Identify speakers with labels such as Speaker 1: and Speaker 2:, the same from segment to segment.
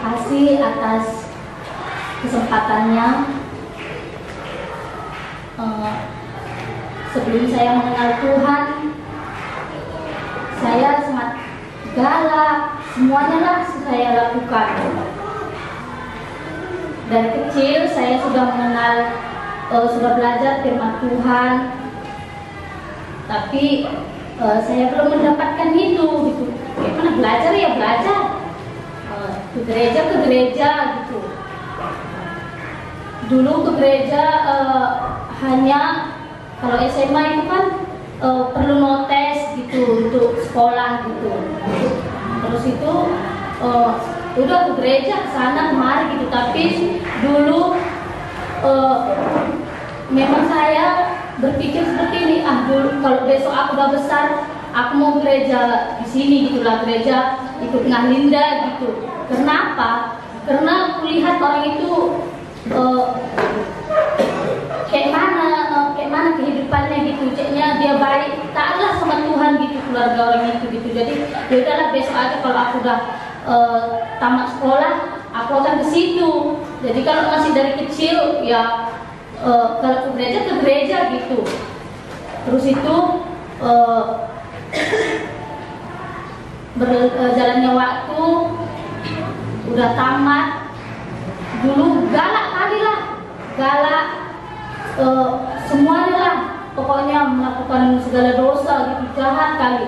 Speaker 1: kasih atas kesempatannya. Sebelum saya mengenal Tuhan, saya sangat galak, semuanya lah saya lakukan. Dari kecil saya sudah mengenal, sudah belajar firman Tuhan, tapi saya belum mendapatkan itu gitu. Gimana belajar ya belajar, ke gereja gitu. Dulu ke gereja hanya kalau SMA itu kan perlu notes gitu untuk sekolah gitu. Terus itu udah ke gereja kesana kemari gitu. Tapi dulu memang saya berpikir seperti ini, dulu kalau besok aku udah besar, aku mau gereja di sini gitulah, gereja ikut Ngahlinda gitu. Kenapa? Karena kulihat orang itu kayak mana kehidupannya gitu, ceknya dia baik, taatlah sama Tuhan gitu, keluarga orang itu gitu. Jadi ya udahlah, besok aja kalau aku udah tamat sekolah, aku akan ke situ. Jadi kalau masih dari kecil ya kalau ke gereja gitu. Terus itu berjalannya waktu, udah tamat. Dulu galak kali lah, galak semuanya lah, pokoknya melakukan segala dosa gitu, jahat kali.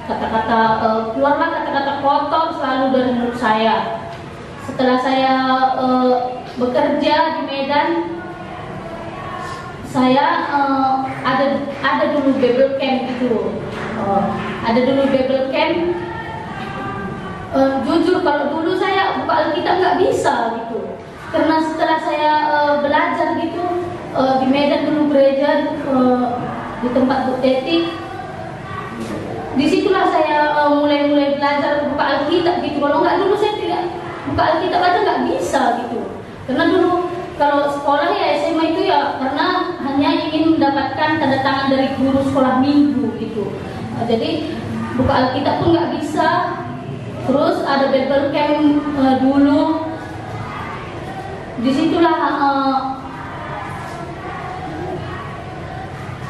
Speaker 1: Kata-kata keluarlah kata-kata kotor selalu dari mulut saya. Setelah saya bekerja di Medan, saya ada dulu Bible camp gitu. Ada dulu Bible camp. Jujur kalau dulu saya buka Alkitab nggak bisa gitu, karena setelah saya belajar gitu di Medan dulu gereja di tempat Bu Teti, disitulah saya mulai belajar buka Alkitab gitu. Kalau nggak dulu saya tidak buka Alkitab aja nggak bisa gitu, karena dulu kalau sekolah ya SMA itu ya karena hanya ingin mendapatkan tanda tangan dari guru sekolah minggu gitu. Jadi buka Alkitab pun nggak bisa. Terus ada Bible camp dulu, disitulah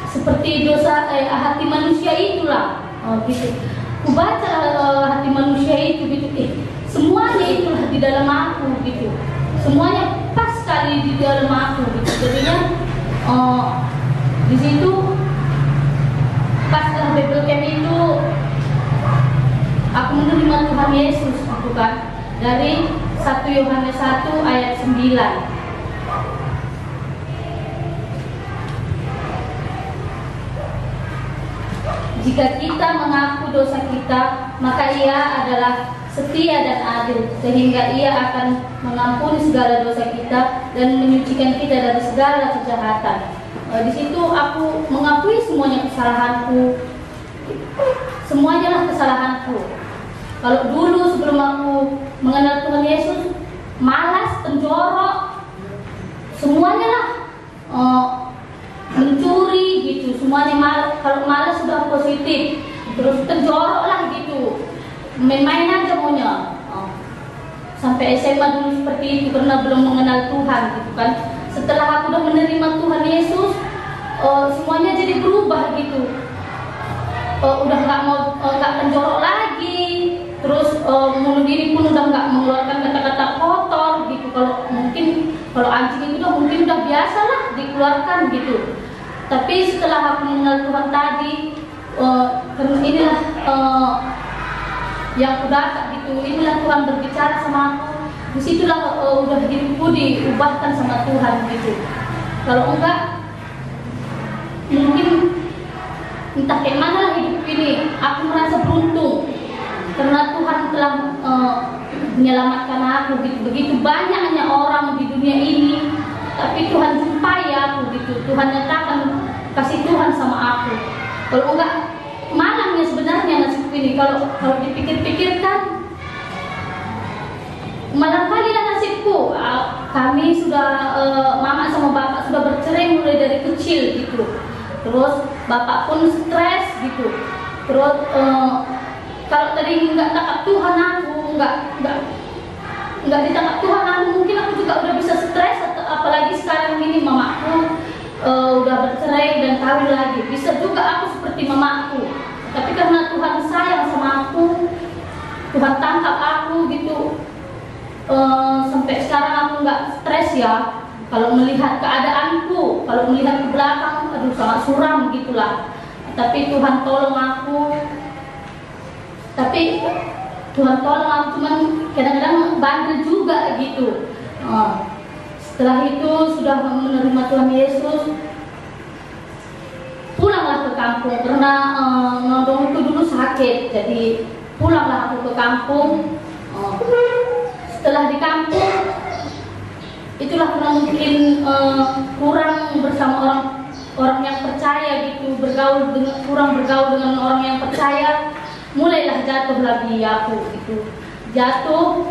Speaker 1: seperti dosa hati manusia itulah gitu. Ku baca hati manusia itu gitu, semuanya itulah di dalam aku gitu, semuanya pas sekali di dalam aku gitu. Jadinya di situ pas Bible camp itu aku menerima Tuhan Yesus gitu kan, dari 1 Yohanes 1 ayat 9. Jika kita mengaku dosa kita, maka Ia adalah setia dan adil, sehingga Ia akan mengampuni segala dosa kita dan menyucikan kita dari segala kejahatan. Di situ aku mengakui semuanya kesalahanku, semuanya lah kesalahanku. Kalau dulu sebelum aku mengenal Tuhan Yesus, malas, penjorok, semuanya lah, mencuri gitu, semuanya malas. Kalau malas sudah positif, terus penjorok lah gitu, main-main aja maunya. Sampai SMA dulu seperti itu karena belum mengenal Tuhan gitu kan. Setelah aku udah menerima Tuhan Yesus, semuanya jadi berubah gitu. Udah nggak penjorok lagi. Terus mulut diri pun udah nggak mengeluarkan kata-kata kotor gitu. Kalau anjing itu mungkin udah biasa lah dikeluarkan gitu. Tapi setelah aku mengenal Tuhan tadi, karena inilah yang udah gitu, inilah Tuhan berbicara sama aku. Disitulah udah hidupku diubahkan sama Tuhan gitu. Kalau enggak, mungkin entah kayak mana lah hidup ini. Aku merasa beruntung karena Tuhan telah menyelamatkan aku gitu. Begitu banyaknya orang di dunia ini, tapi Tuhan jumpai aku gitu. Tuhan nyatakan kasih Tuhan sama aku. Kalau enggak, malangnya sebenarnya nasib ini. Kalau dipikir-pikirkan, malah kali lah nasibku. Kami sudah mama sama bapak sudah bercerai mulai dari kecil gitu. Terus bapak pun stres gitu. Terus kalau tadi nggak takut Tuhan, aku nggak juga ditangkap Tuhan, mungkin aku juga udah bisa stres, apalagi sekarang ini mamaku udah bercerai dan kawin lagi. Bisa juga aku seperti mamaku, tapi karena Tuhan sayang sama aku, Tuhan tangkap aku gitu. Sampai sekarang aku nggak stres ya. Kalau melihat keadaanku, kalau melihat ke belakang, aduh sangat suram gitulah. Tapi Tuhan tolong aku. Cuman kadang-kadang bandel juga gitu. Setelah itu sudah menerima Tuhan Yesus, pulanglah ke kampung karena nodong itu dulu sakit, jadi pulanglah aku ke kampung. Setelah di kampung, itulah karena mungkin kurang bersama orang yang percaya gitu, kurang bergaul dengan orang yang percaya, mulailah jatuh lagi aku gitu. Jatuh,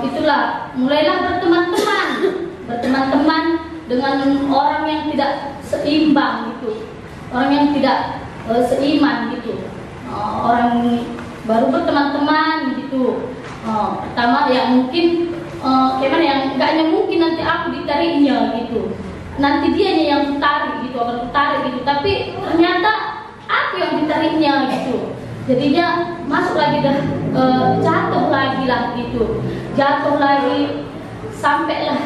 Speaker 1: itulah mulailah berteman-teman dengan orang yang tidak seimbang gitu, orang yang tidak seiman gitu. Orang baru berteman-teman gitu. Pertama ya mungkin gimana ya, enggaknya mungkin nanti aku ditariknya gitu, nanti dianya yang tarik gitu, akan tarik gitu, tapi ternyata aku yang ditariknya gitu. Jadinya masuk lagi dah, jatuh lagi lah gitu, jatuh lagi sampailah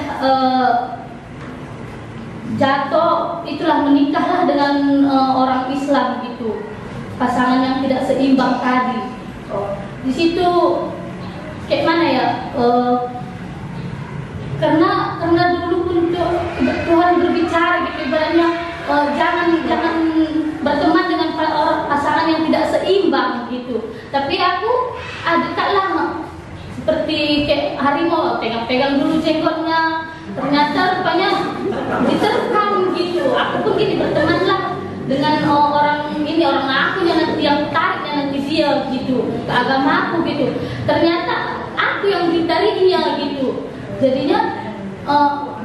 Speaker 1: jatuh, itulah menikahlah dengan orang Islam gitu, pasangan yang tidak seimbang tadi. Di situ kayak mana ya, karena dulu pun Tuhan berbicara gitu, ibaratnya jangan berteman dengan pasangan yang tidak seimbang gitu. Tapi aku taklah seperti kayak harimau, pegang dulu jenggotnya, ternyata rupanya diterkam gitu. Aku pun gini bertemanlah dengan orang aku yang nanti yang tariknya nanti dia gitu ke agama aku gitu. Ternyata aku yang ditariknya gitu. Jadinya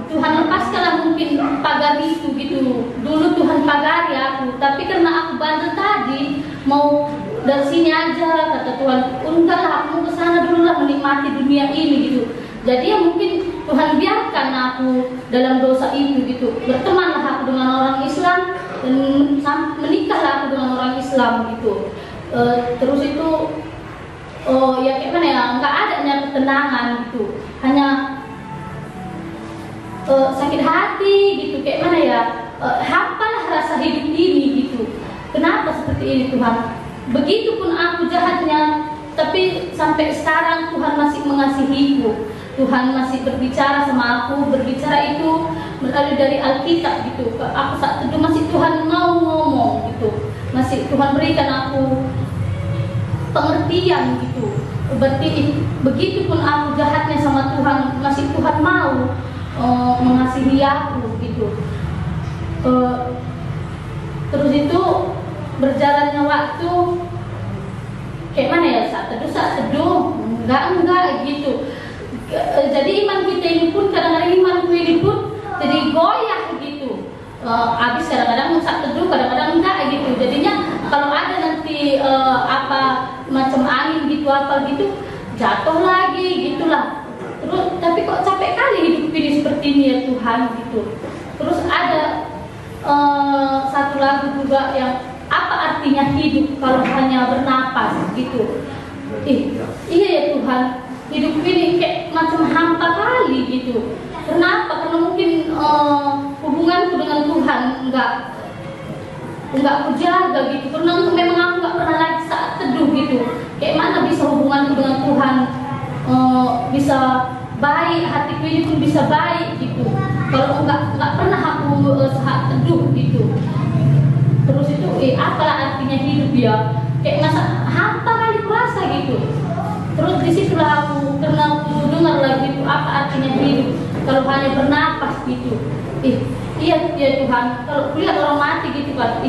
Speaker 1: Tuhan lepaskanlah mungkin pagar itu gitu. Dulu Tuhan pagari aku, tapi karena aku bandel tadi, mau dari sini aja, kata Tuhan, enggak lah, aku mau kesana dulu lah, menikmati dunia ini gitu. Jadi ya mungkin Tuhan biarkan aku dalam dosa itu gitu. Bertemanlah aku dengan orang Islam dan menikahlah aku dengan orang Islam gitu. Terus itu ya kayak mana ya, nggak adanya ketenangan gitu, hanya sakit hati gitu, kayak mana ya, hampalah rasa hidup ini gitu. Kenapa seperti ini Tuhan? Begitupun aku jahatnya, tapi sampai sekarang Tuhan masih mengasihiku. Tuhan masih berbicara sama aku, berbicara itu melalui dari Alkitab gitu. Aku saat itu masih Tuhan mau ngomong gitu, masih Tuhan berikan aku pengertian gitu. Berarti begitupun aku jahatnya sama Tuhan, masih Tuhan mau mengasihi aku gitu. Terus itu berjalannya waktu, kayak mana ya, saat teduh enggak gitu. Jadi iman kita ini pun kadang-kadang imanku ini pun jadi goyah gitu. Habis kadang-kadang saat teduh, kadang-kadang enggak gitu. Jadinya kalau ada nanti apa macam angin gitu apa gitu, jatuh lagi gitulah. Terus tapi kok capek kali hidup ini seperti ini ya Tuhan gitu. Terus ada satu lagu juga yang apa artinya hidup kalau hanya bernapas gitu. Iya ya Tuhan, hidup ini kayak macam hampa kali gitu. Kenapa? Karena mungkin hubunganku dengan Tuhan enggak aku jaga gitu. Karena memang aku enggak pernah lagi saat teduh gitu. Kayak mana bisa hubunganku dengan Tuhan bisa baik, hatiku ini pun bisa baik gitu. Kalau enggak pernah aku saat teduh gitu. Terus itu apalah artinya hidup ya? Kayak masa hampa kali kurasa gitu. Terus disitulah aku, karena aku dengar lagi itu apa artinya hidup kalau hanya bernapas gitu. Iya ya Tuhan, kalau lihat orang mati gitu kan,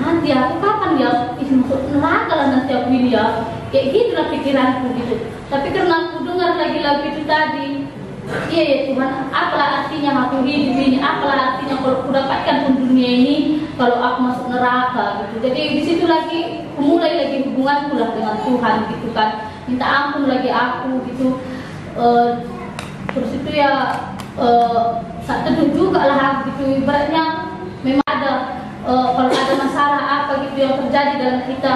Speaker 1: mati aku kapan ya? Masuk neraka lah nanti aku ini ya. Kayak gitulah pikiranku gitu. Tapi karena aku dengar lagi lagu itu tadi, iya ya Tuhan, apalah artinya aku hidup ini? Apalah artinya kalau aku dapatkan pun dunia ini kalau aku masuk neraka gitu. Jadi di situ lagi mulai lagi hubunganku lah dengan Tuhan gitu kan. Minta ampun lagi aku gitu. Terus itu ya saat teduh juga lah gitu, ibaratnya memang ada kalau ada masalah apa gitu yang terjadi dalam kita,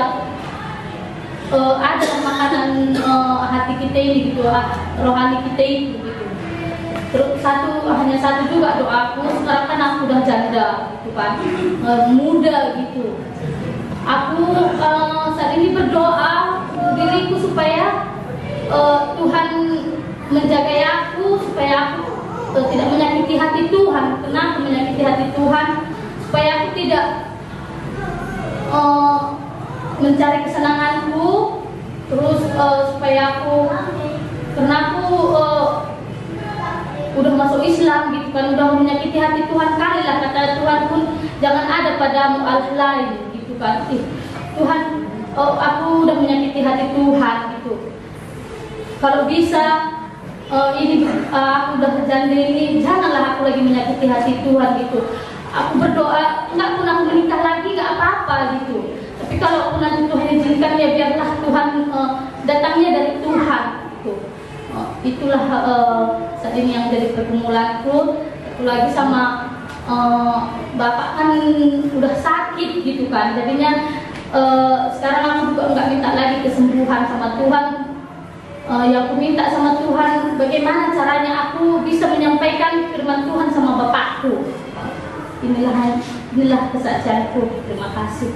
Speaker 1: ada makanan hati kita ini gitu, rohani kita itu gitu. Terus hanya satu juga doaku, sekarang kan aku udah janda gitu kan, muda gitu. Aku saat ini berdoa diriku supaya Tuhan menjaga aku, supaya aku tidak menyakiti hati Tuhan. Kenapa menyakiti hati Tuhan? Supaya aku tidak mencari kesenanganku, terus supaya aku, karena aku udah masuk Islam gitu kan, udah menyakiti hati Tuhan kali lah, kata Tuhan pun jangan ada padamu Allah lain gitu kan. Tuhan, aku udah menyakiti hati Tuhan gitu. Kalau bisa ini aku udah janda ini, janganlah aku lagi menyakiti hati Tuhan gitu. Aku berdoa, nggak pun aku menikah lagi nggak apa-apa gitu. Tapi kalau pun nanti Tuhan izinkan ya biarlah Tuhan datangnya dari Tuhan gitu. Itulah saat ini yang jadi pergumulanku. Lagi sama bapak kan udah sakit gitu kan, jadinya sekarang aku juga nggak minta lagi kesembuhan sama Tuhan. Yang aku minta sama Tuhan, bagaimana caranya aku bisa menyampaikan firman Tuhan sama bapakku. Inilah kesaksianku. Terima kasih.